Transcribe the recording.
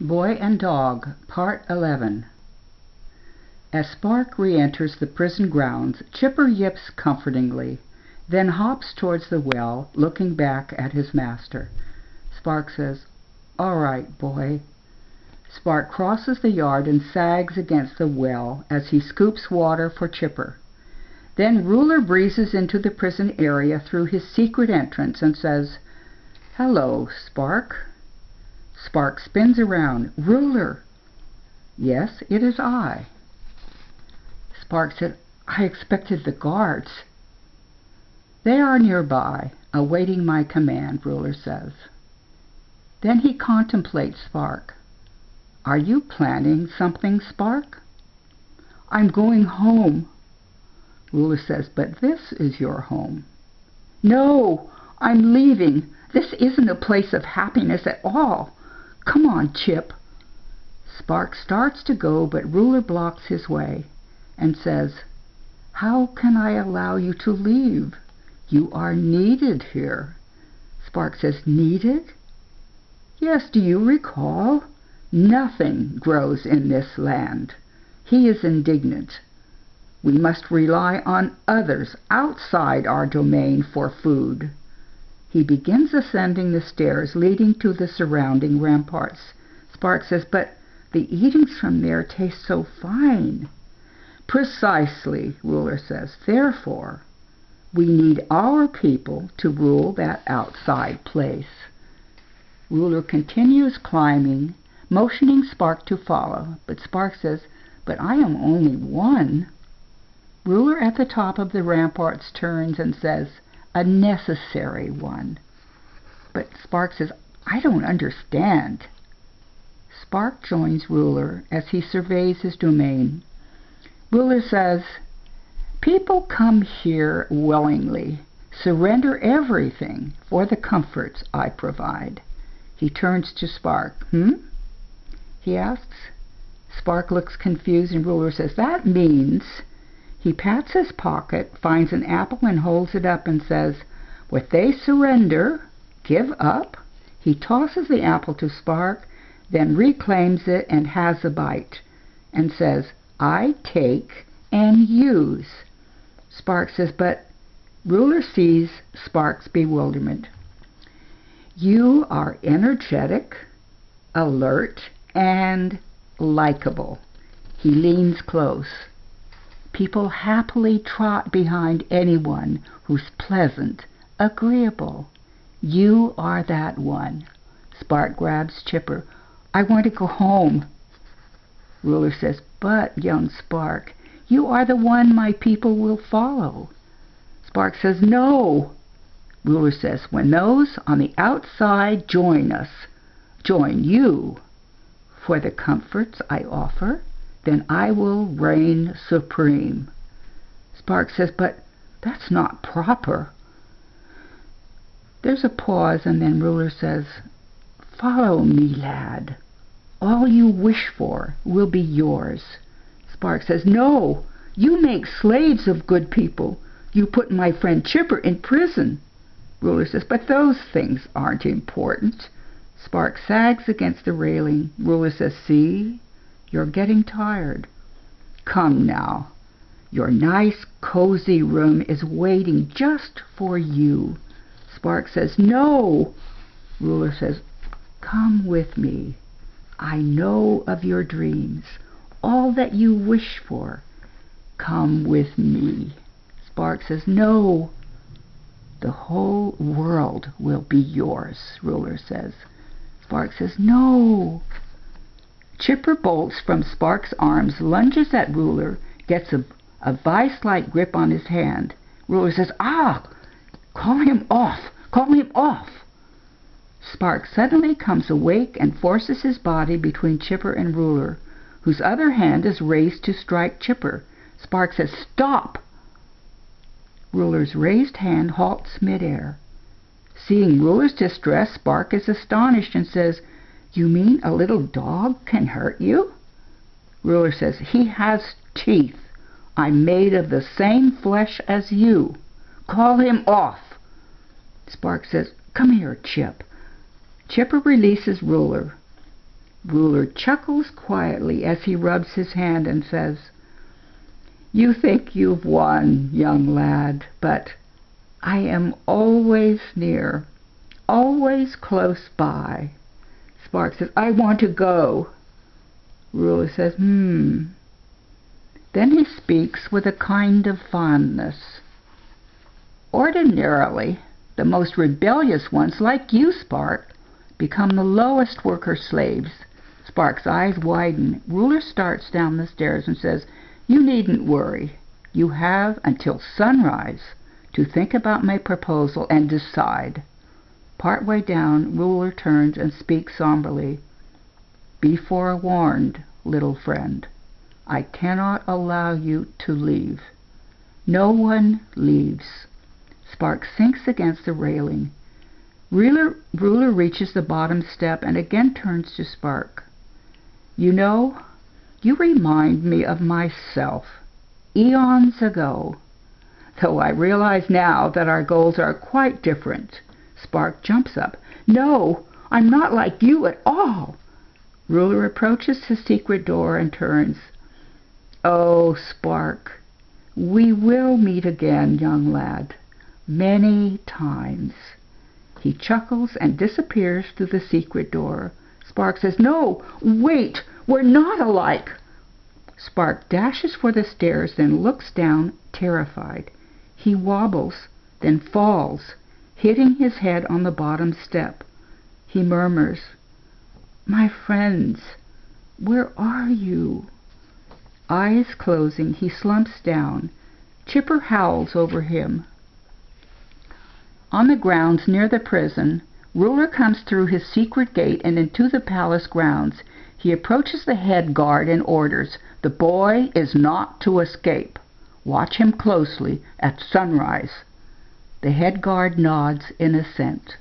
Boy and Dog, Part 11. As Spark re-enters the prison grounds, Chipper yips comfortingly, then hops towards the well, looking back at his master. Spark says, "All right, boy." Spark crosses the yard and sags against the well as he scoops water for Chipper. Then Ruler breezes into the prison area through his secret entrance and says, "Hello, Spark." Spark spins around. "Ruler." "Yes, it is I." Spark said, "I expected the guards." "They are nearby, awaiting my command," Ruler says. Then he contemplates Spark. "Are you planning something, Spark?" "I'm going home." Ruler says, "But this is your home." "No, I'm leaving. This isn't a place of happiness at all. Come on, Chip." Spark starts to go, but Ruler blocks his way and says, "How can I allow you to leave? You are needed here." Spark says, "Needed?" "Yes, do you recall? Nothing grows in this land." He is indignant. "We must rely on others outside our domain for food." He begins ascending the stairs leading to the surrounding ramparts. Spark says, "But the eatings from there taste so fine." "Precisely," Ruler says. "Therefore, we need our people to rule that outside place." Ruler continues climbing, motioning Spark to follow, but Spark says, "But I am only one." Ruler at the top of the ramparts turns and says, "A necessary one." But Spark says, "I don't understand." Spark joins Ruler as he surveys his domain. Ruler says, "People come here willingly, surrender everything for the comforts I provide." He turns to Spark. He asks. Spark looks confused and Ruler says, "That means..." He pats his pocket, finds an apple and holds it up and says, "What they surrender, give up." He tosses the apple to Spark, then reclaims it and has a bite, and says, "I take and use." Spark says, "But..." Ruler sees Spark's bewilderment. "You are energetic, alert, and likable." He leans close. "People happily trot behind anyone who's pleasant, agreeable. You are that one." Spark grabs Chipper. "I want to go home." Ruler says, "But, young Spark, you are the one my people will follow." Spark says, "No." Ruler says, "When those on the outside join you, for the comforts I offer, then I will reign supreme." Spark says, "But that's not proper." There's a pause, and then Ruler says, "Follow me, lad. All you wish for will be yours." Spark says, "No, you make slaves of good people. You put my friend Chipper in prison." Ruler says, "But those things aren't important." Spark sags against the railing. Ruler says, "See? You're getting tired. Come now. Your nice, cozy room is waiting just for you." Spark says, "No." Ruler says, "Come with me. I know of your dreams, all that you wish for. Come with me." Spark says, "No." "The whole world will be yours," Ruler says. Spark says, "No." Chipper bolts from Spark's arms, lunges at Ruler, gets a vice-like grip on his hand. Ruler says, "Ah! Call him off! Call him off!" Spark suddenly comes awake and forces his body between Chipper and Ruler, whose other hand is raised to strike Chipper. Spark says, "Stop!" Ruler's raised hand halts midair. Seeing Ruler's distress, Spark is astonished and says, "You mean a little dog can hurt you?" Ruler says, "He has teeth. I'm made of the same flesh as you. Call him off." Spark says, "Come here, Chip." Chipper releases Ruler. Ruler chuckles quietly as he rubs his hand and says, "You think you've won, young lad, but I am always near, always close by." Spark says, "I want to go." Ruler says, Then he speaks with a kind of fondness. "Ordinarily, the most rebellious ones, like you, Spark, become the lowest worker slaves." Spark's eyes widen. Ruler starts down the stairs and says, "You needn't worry. You have until sunrise to think about my proposal and decide." Partway down, Ruler turns and speaks somberly. "Be forewarned, little friend. I cannot allow you to leave. No one leaves." Spark sinks against the railing. Ruler reaches the bottom step and again turns to Spark. "You know, you remind me of myself, eons ago, though I realize now that our goals are quite different." Spark jumps up. "No, I'm not like you at all." Ruler approaches his secret door and turns. "Oh, Spark, we will meet again, young lad, many times." He chuckles and disappears through the secret door. Spark says, "No, wait, we're not alike." Spark dashes for the stairs, then looks down, terrified. He wobbles, then falls, hitting his head on the bottom step. He murmurs, "My friends, where are you?" Eyes closing, he slumps down. Chipper howls over him. On the grounds near the prison, Ruler comes through his secret gate and into the palace grounds. He approaches the head guard and orders, "The boy is not to escape. Watch him closely at sunrise." The head guard nods in assent.